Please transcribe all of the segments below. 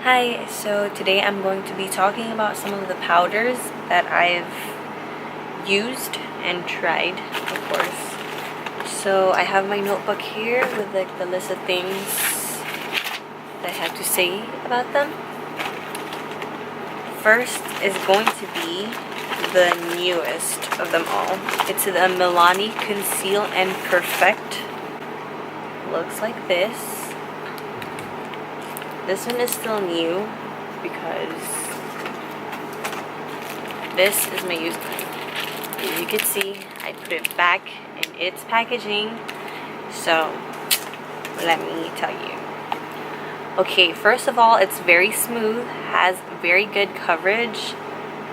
Hi, so today I'm going to be talking about some of the powders that I've used and tried, of course. So I have my notebook here with like the list of things that I have to say about them. First is going to be the newest of them all. It's the Milani Conceal and Perfect. Looks like this. This one is still new because this is my used one. As you can see, I put it back in its packaging. So, let me tell you. Okay, first of all, it's very smooth, has very good coverage,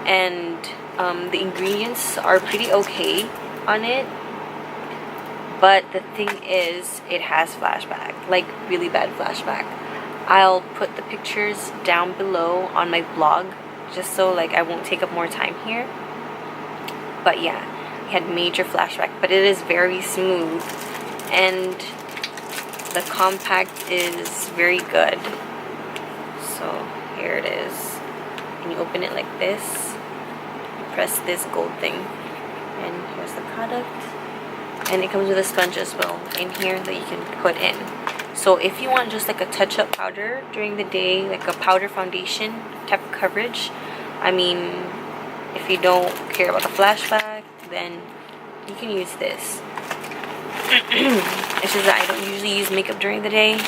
and the ingredients are pretty okay on it. But the thing is, it has flashback, like really bad flashback. I'll put the pictures down below on my blog just so like I won't take up more time here. But yeah, it had major flashback, but it is very smooth and the compact is very good. So here it is, and you open it like this, you press this gold thing, and here's the product, and it comes with a sponge as well in here that you can put in. So if you want just like a touch-up powder during the day, like a powder foundation type of coverage, I mean, if you don't care about the flashback, then you can use this. It's just that I don't usually use makeup during the day.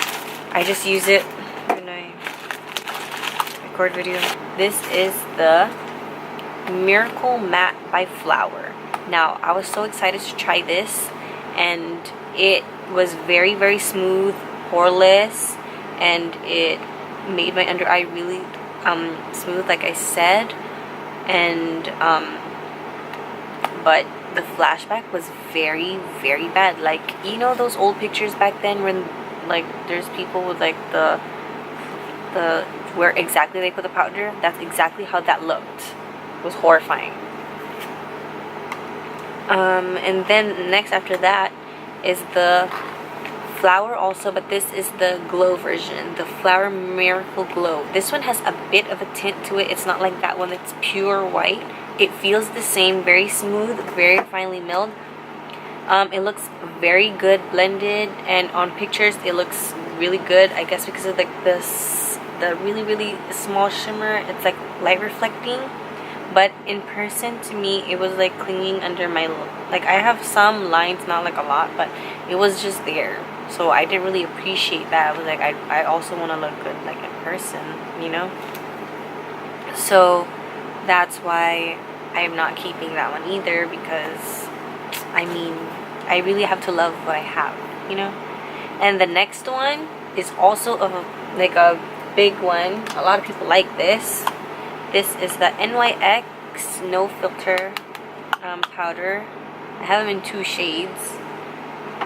I just use it when I record video. This is the Miracle Matte by Flower. Now, I was so excited to try this, and it was very, very smooth, poreless, and it made my under eye really smooth, like I said. And but the flashback was very, very bad. Like, you know those old pictures back then when like there's people with like the where exactly they put the powder? That's exactly how that looked. It was horrifying. And then next after that is the Flower also, but this is the glow version, the Flower Miracle Glow. This one has a bit of a tint to it. It's not like that one that's pure white. It feels the same, very smooth, very finely milled. It looks very good blended, and on pictures it looks really good, I guess because of like the really, really small shimmer. It's like light reflecting. But in person, to me, it was like clinging under my, like I have some lines, not like a lot, but it was just there. So I didn't really appreciate that. I was like, I also want to look good like in person, you know? So that's why I'm not keeping that one either, because I mean, I really have to love what I have, you know? And the next one is also like a big one. A lot of people like this. This is the NYX No Filter powder. I have them in 2 shades.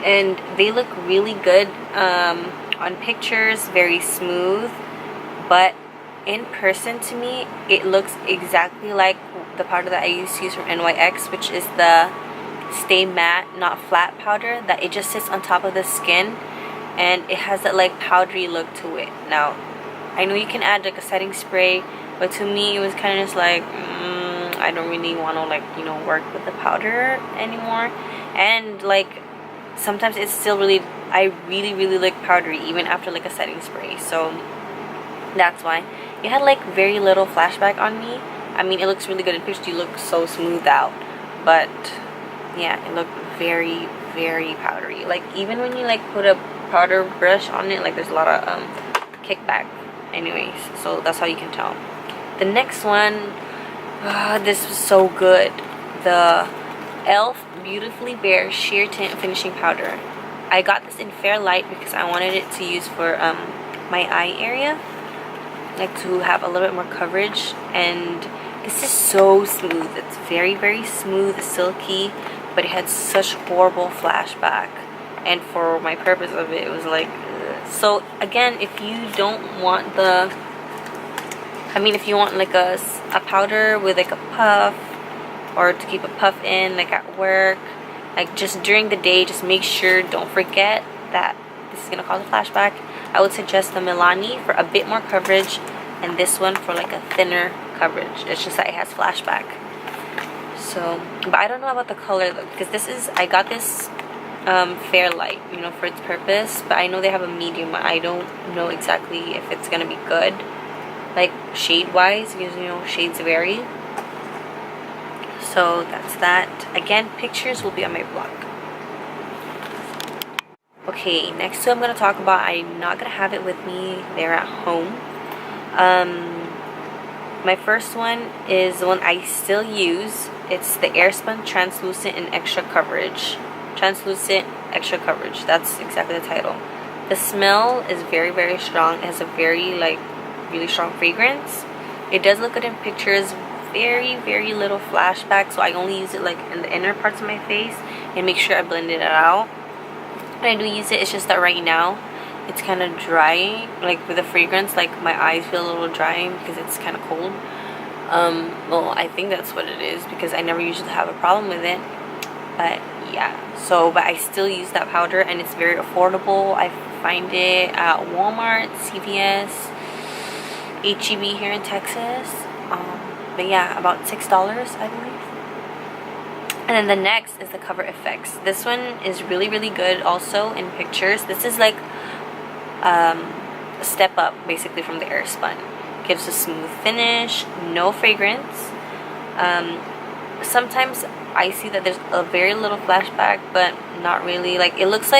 And they look really good on pictures, very smooth. But in person, to me, it looks exactly like the powder that I used to use from NYX, which is the Stay Matte Not Flat powder, that it just sits on top of the skin. And it has that like powdery look to it. Now, I know you can add like a setting spray, but to me it was kind of just like I don't really want to like, you know, work with the powder anymore. And like sometimes it's still really, I really, really like powdery even after like a setting spray. So that's why it had like very little flashback on me. I mean, it looks really good in pictures. You look so smooth out, but yeah, it looked very, very powdery. Like even when you like put a powder brush on it, like there's a lot of kickback. Anyways, so that's how you can tell. The next one, this was so good. The e.l.f. Beautifully Bare Sheer Tint Finishing Powder. I got this in Fair Light because I wanted it to use for my eye area, like to have a little bit more coverage. And this is so smooth. It's very, very smooth, silky, but it had such horrible flashback. And for my purpose of it, it was like, so again, if you don't want the, I mean, if you want like a powder with like a puff, or to keep a puff in like at work, like just during the day, just make sure, don't forget that this is gonna cause a flashback. I would suggest the Milani for a bit more coverage, and this one for like a thinner coverage. It's just that it has flashback. So, but I don't know about the color though, because this is, I got this fair light, you know, for its purpose, but I know they have a medium. I don't know exactly if it's gonna be good, like shade wise, because you know shades vary. So that's that. Again, pictures will be on my blog. Okay, next two I'm gonna talk about, I'm not gonna have it with me, they're at home. My first one is the one I still use. It's the Airspun Translucent and Extra Coverage. Translucent Extra Coverage, that's exactly the title. The smell is very, very strong. It has a very, like, really strong fragrance. It does look good in pictures. Very, very little flashback, so I only use it, like, in the inner parts of my face and make sure I blended it out. When I do use it, it's just that right now it's kind of dry, like with the fragrance, like my eyes feel a little dry because it's kind of cold. Well, I think that's what it is because I never usually have a problem with it, but yeah. So, but I still use that powder and it's very affordable. I find it at Walmart, CVS, HEB here in Texas. But yeah, about $6, I believe. And then the next is the Cover FX. This one is really, really good also in pictures. This is like a step up basically from the Airspun. Gives a smooth finish, no fragrance. Sometimes I see that there's a very little flashback, but not really. Like, it looks like